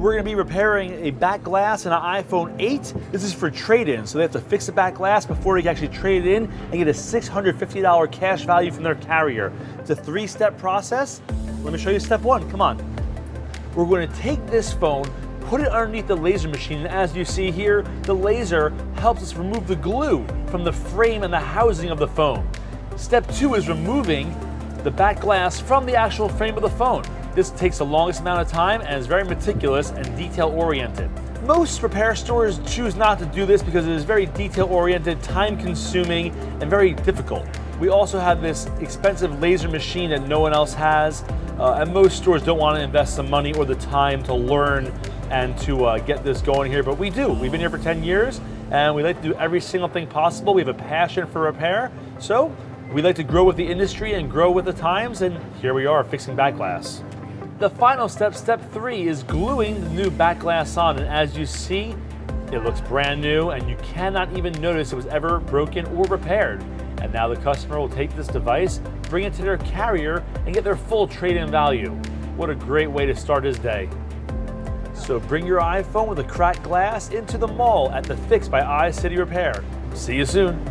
We're going to be repairing a back glass in an iPhone 8. This is for trade-in, so they have to fix the back glass before they can actually trade it in and get a $650 cash value from their carrier. It's a 3-step process. Let me show you step 1, come on. We're going to take this phone, put it underneath the laser machine, and as you see here, the laser helps us remove the glue from the frame and the housing of the phone. Step 2 is removing the back glass from the actual frame of the phone. This takes the longest amount of time and is very meticulous and detail-oriented. Most repair stores choose not to do this because it is very detail-oriented, time-consuming, and very difficult. We also have this expensive laser machine that no one else has, and most stores don't want to invest the money or the time to learn and to get this going here, but we do. We've been here for 10 years, and we like to do every single thing possible. We have a passion for repair, so we like to grow with the industry and grow with the times, and here we are fixing back glass. The final step, step 3, is gluing the new back glass on, and as you see, it looks brand new and you cannot even notice it was ever broken or repaired. And now the customer will take this device, bring it to their carrier, and get their full trade-in value. What a great way to start his day. So bring your iPhone with a cracked glass into the mall at the Fix by iCity Repair. See you soon.